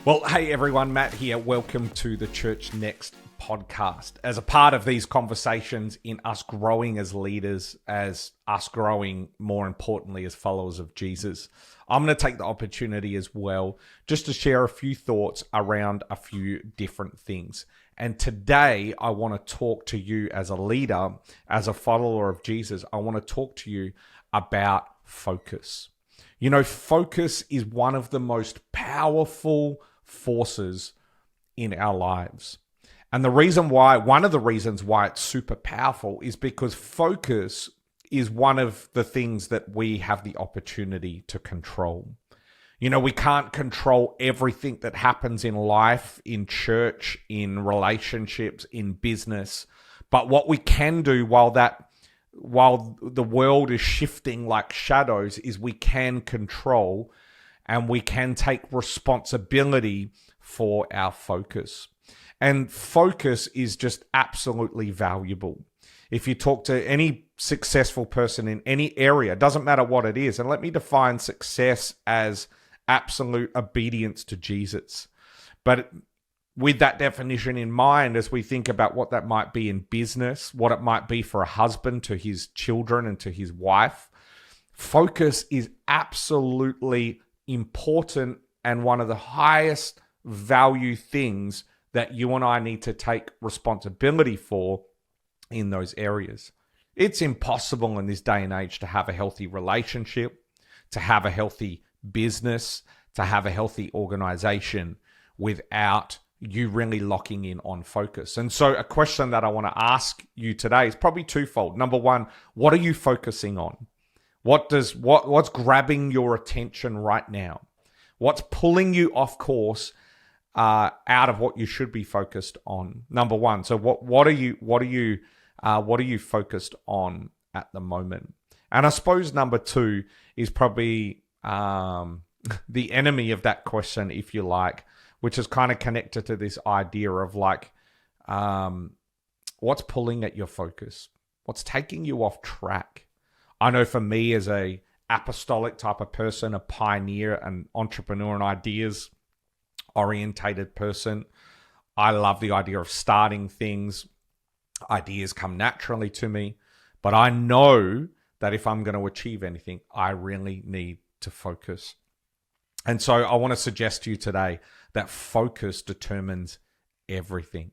Well, hey everyone, Matt here. Welcome to the Church Next podcast. As a part of these conversations in us growing as leaders, as us growing, more importantly, as followers of Jesus, I'm going to take the opportunity as well just to share a few thoughts around a few different things. And today I want to talk to you as a leader, as a follower of Jesus. I want to talk to you about focus. You know, focus is one of the most powerful forces in our lives. And one of the reasons why it's super powerful is because focus is one of the things that we have the opportunity to control. You know, we can't control everything that happens in life, in church, in relationships, in business. But what we can do while the world is shifting like shadows is we can control and we can take responsibility for our focus. And focus is just absolutely valuable. If you talk to any successful person in any area, it doesn't matter what it is. And let me define success as absolute obedience to Jesus. But with that definition in mind, as we think about what that might be in business, what it might be for a husband to his children and to his wife, focus is absolutely important and one of the highest value things that you and I need to take responsibility for in those areas. It's impossible in this day and age to have a healthy relationship, to have a healthy business, to have a healthy organization without you really locking in on focus. And so a question that I want to ask you today is probably twofold. Number one, what are you focusing on? What's grabbing your attention right now? What's pulling you off course out of what you should be focused on? Number one. So what are you focused on at the moment? And I suppose number two is probably the enemy of that question, if you like, which is kind of connected to this idea of like, what's pulling at your focus? What's taking you off track? I know for me as a apostolic type of person, a pioneer, an entrepreneur, and ideas orientated person, I love the idea of starting things. Ideas come naturally to me, but I know that if I'm going to achieve anything, I really need to focus. And so I want to suggest to you today that focus determines everything.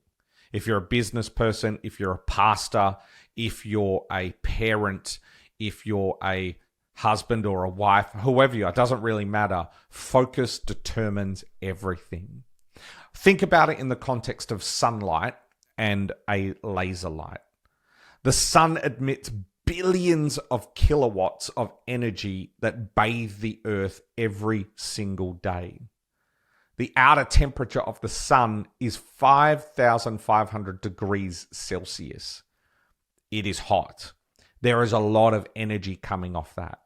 If you're a business person, if you're a pastor, if you're a parent, if you're a husband or a wife, whoever you are, it doesn't really matter. Focus determines everything. Think about it in the context of sunlight and a laser light. The sun emits billions of kilowatts of energy that bathe the earth every single day. The outer temperature of the sun is 5,500 degrees Celsius. It is hot. There is a lot of energy coming off that.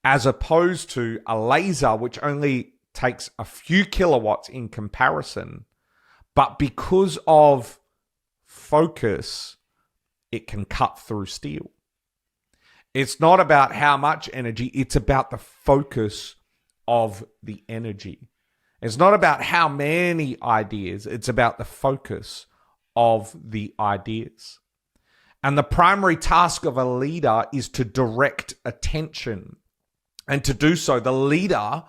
As opposed to a laser, which only takes a few kilowatts in comparison, but because of focus, it can cut through steel. It's not about how much energy, it's about the focus of the energy. It's not about how many ideas, it's about the focus of the ideas. And the primary task of a leader is to direct attention. And to do so, the leader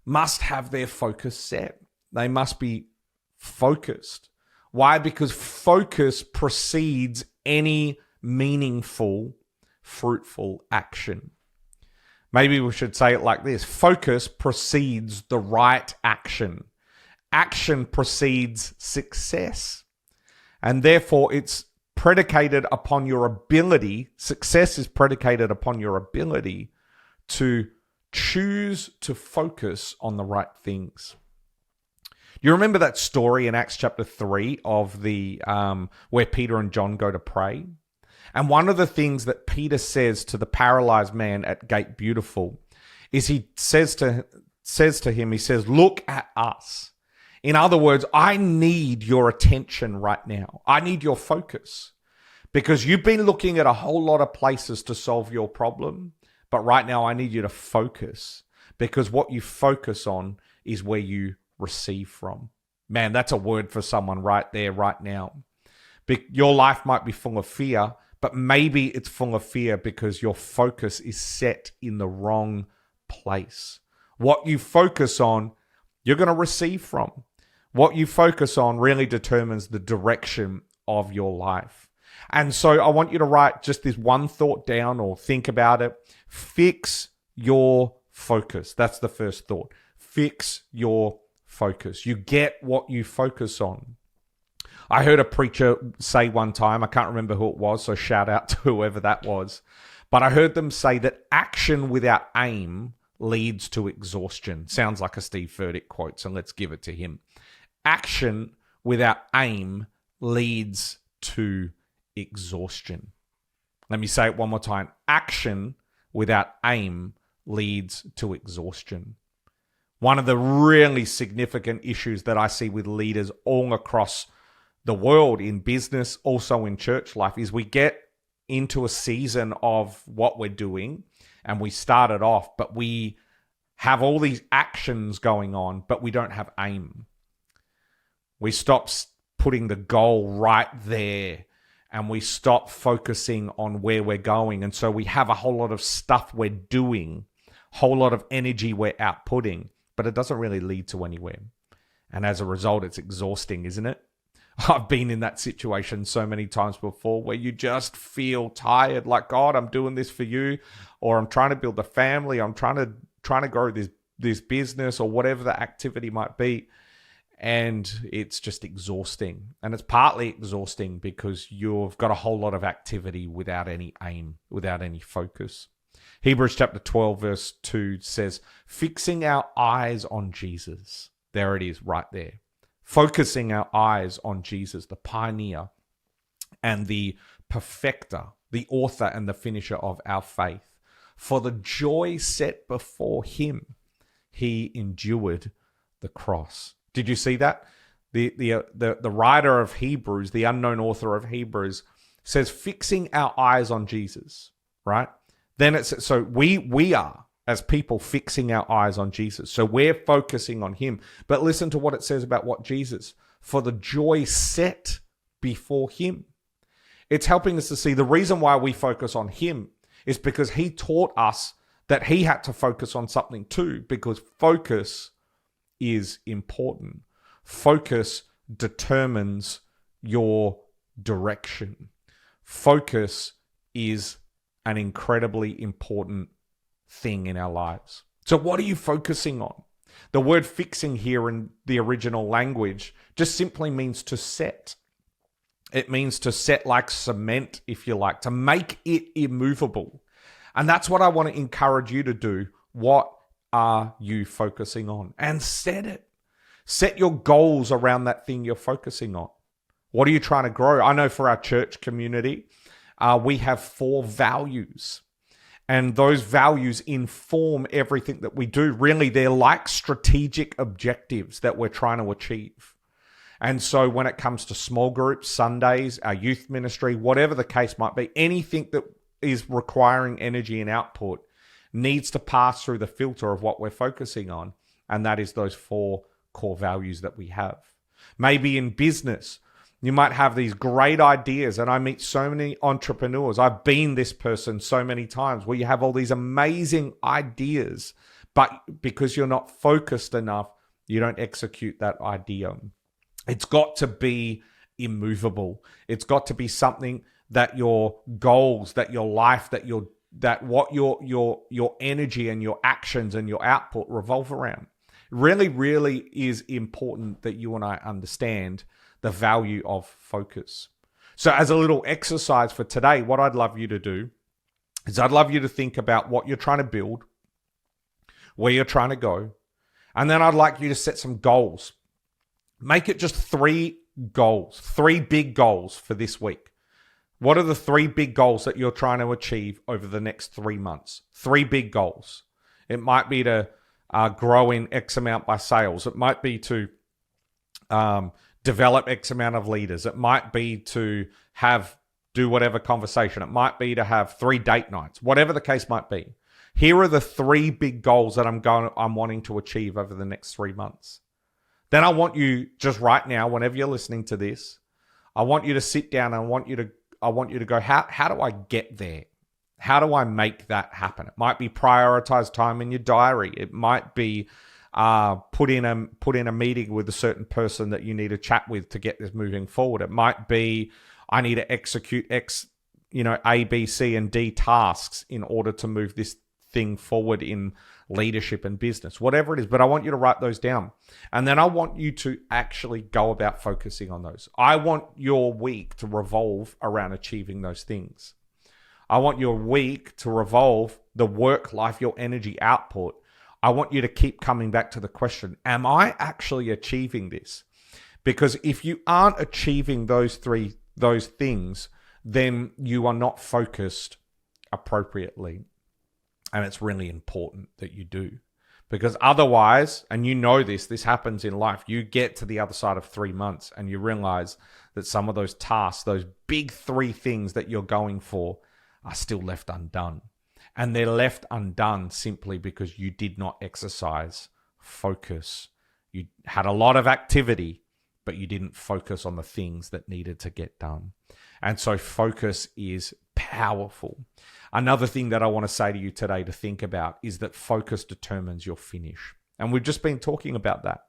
must have their focus set. They must be focused. Why? Because focus precedes any meaningful, fruitful action. Maybe we should say it like this. Focus precedes the right action. Action precedes success. And therefore, it's predicated upon your ability. Success is predicated upon your ability to choose to focus on the right things. You remember that story in Acts chapter 3 of the where Peter and John go to pray? And one of the things that Peter says to the paralyzed man at Gate Beautiful is he says to him, he says, "Look at us." In other words, I need your attention right now. I need your focus because you've been looking at a whole lot of places to solve your problem. But right now I need you to focus because what you focus on is where you receive from. Man, that's a word for someone right there, right now. Your life might be full of fear, but maybe it's full of fear because your focus is set in the wrong place. What you focus on, you're going to receive from. What you focus on really determines the direction of your life. And so I want you to write just this one thought down or think about it. Fix your focus. That's the first thought. Fix your focus. You get what you focus on. I heard a preacher say one time, I can't remember who it was, so shout out to whoever that was, but I heard them say that action without aim leads to exhaustion. Sounds like a Steve Furtick quote, so let's give it to him. Action without aim leads to exhaustion. Let me say it one more time. Action without aim leads to exhaustion. One of the really significant issues that I see with leaders all across the world, in business, also in church life, is we get into a season of what we're doing and we start it off, but we have all these actions going on, but we don't have aim. We stop putting the goal right there and we stop focusing on where we're going. And so we have a whole lot of stuff we're doing, whole lot of energy we're outputting, but it doesn't really lead to anywhere. And as a result, it's exhausting, isn't it? I've been in that situation so many times before where you just feel tired, like, God, I'm doing this for you, or I'm trying to build a family, I'm trying to grow this business, or whatever the activity might be. And it's just exhausting. And it's partly exhausting because you've got a whole lot of activity without any aim, without any focus. Hebrews chapter 12, verse 2 says, fixing our eyes on Jesus. There it is, right there. Focusing our eyes on Jesus, the pioneer and the perfecter, the author and the finisher of our faith. For the joy set before him, he endured the cross. Did you see that? The writer of Hebrews, the unknown author of Hebrews, says fixing our eyes on Jesus, right? Then it's so we are, as people, fixing our eyes on Jesus. So we're focusing on him. But listen to what it says about what Jesus, for the joy set before him. It's helping us to see the reason why we focus on him is because he taught us that he had to focus on something too, because focus is important. Focus determines your direction. Focus is an incredibly important thing in our lives. So what are you focusing on? The word fixing here in the original language just simply means to set. It means to set like cement, if you like, to make it immovable. And that's what I want to encourage you to do. What are you focusing on? And set it. Set your goals around that thing you're focusing on. What are you trying to grow? I know for our church community, we have 4 values. And those values inform everything that we do. Really, they're like strategic objectives that we're trying to achieve. And so when it comes to small groups, Sundays, our youth ministry, whatever the case might be, anything that is requiring energy and output needs to pass through the filter of what we're focusing on. And that is those 4 core values that we have. Maybe in business, you might have these great ideas, and I meet so many entrepreneurs. I've been this person so many times where you have all these amazing ideas, but because you're not focused enough, you don't execute that idea. It's got to be immovable. It's got to be something that your goals, that your life, that what your energy and your actions and your output revolve around. Really, really is important that you and I understand the value of focus. So as a little exercise for today, what I'd love you to do is I'd love you to think about what you're trying to build, where you're trying to go, and then I'd like you to set some goals. Make it just 3 goals, 3 big goals for this week. What are the 3 big goals that you're trying to achieve over the next 3 months? 3 big goals. It might be to grow in X amount by sales. It might be to develop X amount of leaders. It might be to do whatever conversation. It might be to have 3 date nights, whatever the case might be. Here are the 3 big goals that I'm wanting to achieve over the next 3 months. Then I want you just right now, whenever you're listening to this, I want you to sit down and I want you to go, how do I get there? How do I make that happen? It might be prioritize time in your diary. It might be put in a meeting with a certain person that you need to chat with to get this moving forward. It might be I need to execute A, B, C, and D tasks in order to move this thing forward in leadership and business, whatever it is. But I want you to write those down. And then I want you to actually go about focusing on those. I want your week to revolve around achieving those things. I want your week to revolve the work life, your energy output. I want you to keep coming back to the question, am I actually achieving this? Because if you aren't achieving those things, then you are not focused appropriately. And it's really important that you do. Because otherwise, and you know this happens in life, you get to the other side of 3 months and you realize that some of those tasks, those big 3 things that you're going for are still left undone. And they're left undone simply because you did not exercise focus. You had a lot of activity, but you didn't focus on the things that needed to get done. And so focus is powerful. Another thing that I want to say to you today to think about is that focus determines your finish. And we've just been talking about that.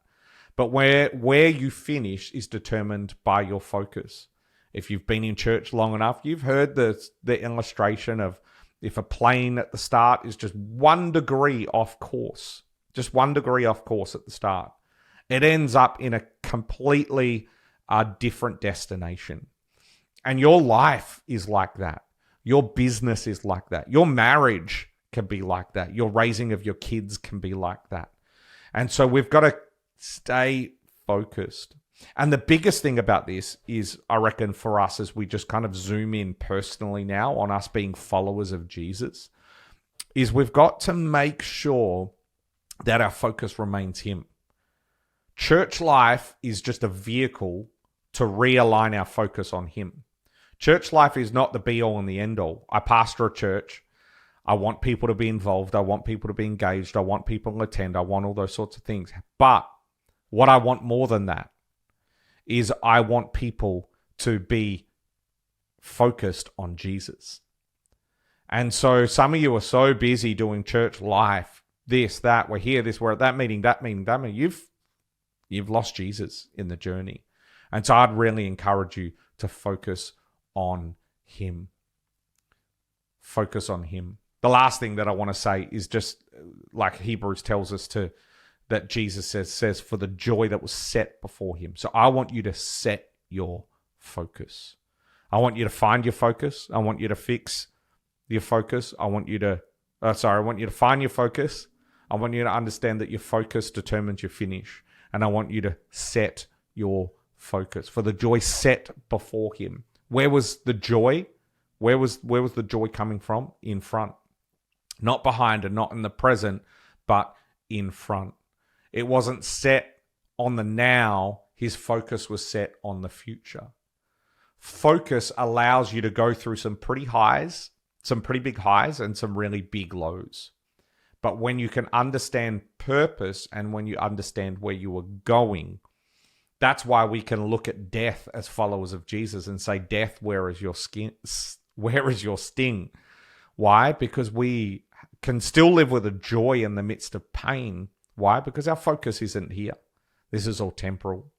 But where you finish is determined by your focus. If you've been in church long enough, you've heard the illustration of if a plane at the start is just 1 degree off course, just 1 degree off course at the start, it ends up in a completely different destination. And your life is like that. Your business is like that. Your marriage can be like that. Your raising of your kids can be like that. And so we've got to stay focused. And the biggest thing about this is, I reckon, for us, as we just kind of zoom in personally now on us being followers of Jesus, is we've got to make sure that our focus remains Him. Church life is just a vehicle to realign our focus on Him. Church life is not the be-all and the end-all. I pastor a church. I want people to be involved. I want people to be engaged. I want people to attend. I want all those sorts of things. But what I want more than that is I want people to be focused on Jesus. And so some of you are so busy doing church life, this, that, we're here, this, we're at that meeting, that meeting, that meeting. You've lost Jesus in the journey. And so I'd really encourage you to focus on Him. Focus on Him. The last thing that I want to say is just like Hebrews tells us to, that Jesus says for the joy that was set before Him. So I want you to set your focus. I want you to find your focus. I want you to fix your focus. I want you to find your focus. I want you to understand that your focus determines your finish. And I want you to set your focus. For the joy set before Him. Where was the joy? Where was the joy coming from? In front. Not behind and not in the present, but in front. It wasn't set on the now. His focus was set on the future. Focus allows you to go through some pretty big highs and some really big lows. But when you can understand purpose and when you understand where you are going, that's why we can look at death as followers of Jesus and say, death, where is your sting? Why? Because we can still live with a joy in the midst of pain. Why? Because our focus isn't here. This is all temporal.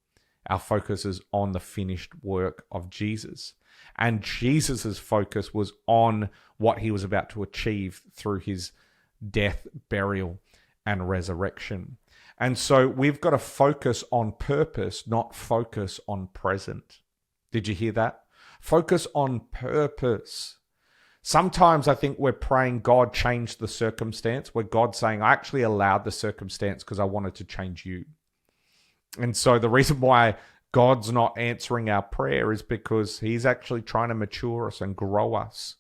Our focus is on the finished work of Jesus. And Jesus's focus was on what He was about to achieve through His death, burial, and resurrection. And so we've got to focus on purpose, not focus on present. Did you hear that? Focus on purpose. Sometimes I think we're praying God change the circumstance, where God's saying, I actually allowed the circumstance because I wanted to change you. And so the reason why God's not answering our prayer is because He's actually trying to mature us and grow us.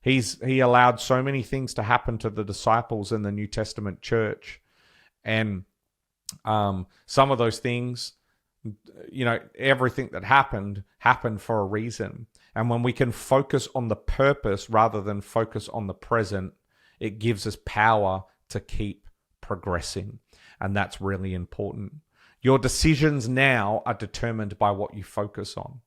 He allowed so many things to happen to the disciples in the New Testament church. And some of those things, everything that happened for a reason. And when we can focus on the purpose rather than focus on the present, it gives us power to keep progressing. And that's really important. Your decisions now are determined by what you focus on.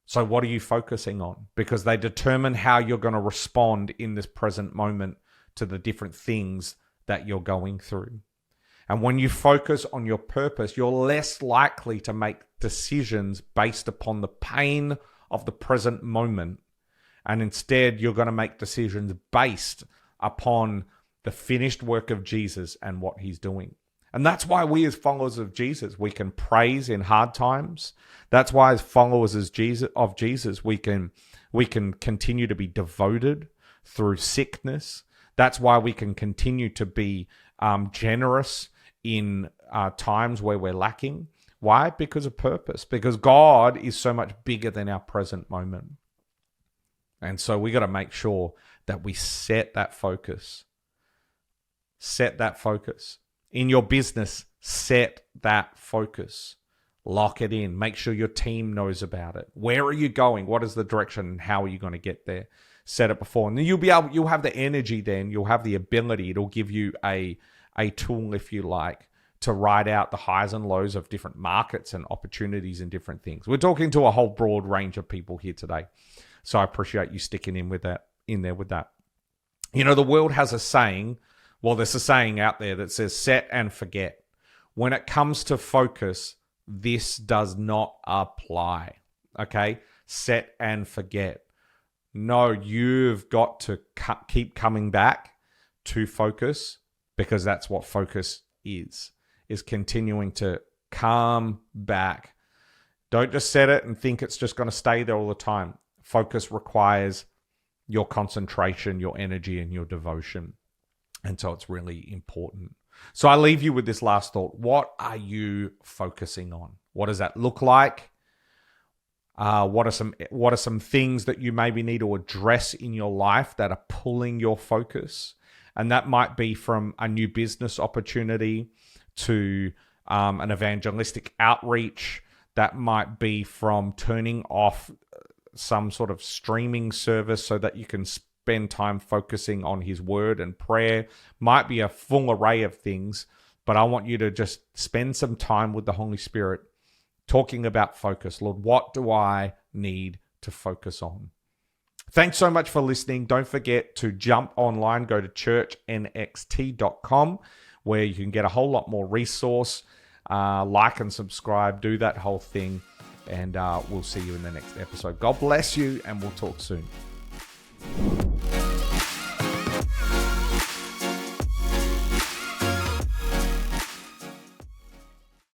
So what are you focusing on? Because they determine how you're going to respond in this present moment to the different things that you're going through. And when you focus on your purpose, you're less likely to make decisions based upon the pain of the present moment. And instead, you're going to make decisions based upon the finished work of Jesus and what he's doing. And that's why we as followers of Jesus, we can praise in hard times. That's why as followers of Jesus, we can continue to be devoted through sickness. That's why we can continue to be generous in times where we're lacking. Why? Because of purpose. Because God is so much bigger than our present moment. And so we got to make sure that we set that focus. Set that focus. In your business, set that focus. Lock it in. Make sure your team knows about it. Where are you going? What is the direction? And how are you going to get there? Set it before. And then you'll have the energy then. You'll have the ability. It'll give you a tool, if you like, to ride out the highs and lows of different markets and opportunities and different things. We're talking to a whole broad range of people here today. So I appreciate you sticking in there with that. You know, the world has a saying. Well, there's a saying out there that says set and forget. When it comes to focus, this does not apply. Okay? Set and forget. No, you've got to keep coming back to focus, because that's what focus is continuing to come back. Don't just set it and think it's just going to stay there all the time. Focus requires your concentration, your energy, and your devotion. And so it's really important. So I leave you with this last thought. What are you focusing on? What does that look like? What are some things that you maybe need to address in your life that are pulling your focus? And that might be from a new business opportunity to an evangelistic outreach. That might be from turning off some sort of streaming service so that you can spend time focusing on his word and prayer. Might be a full array of things, but I want you to just spend some time with the Holy Spirit talking about focus. Lord, what do I need to focus on? Thanks so much for listening. Don't forget to jump online, go to churchnxt.com, where you can get a whole lot more resource. Like and subscribe, do that whole thing, and we'll see you in the next episode. God bless you, and we'll talk soon.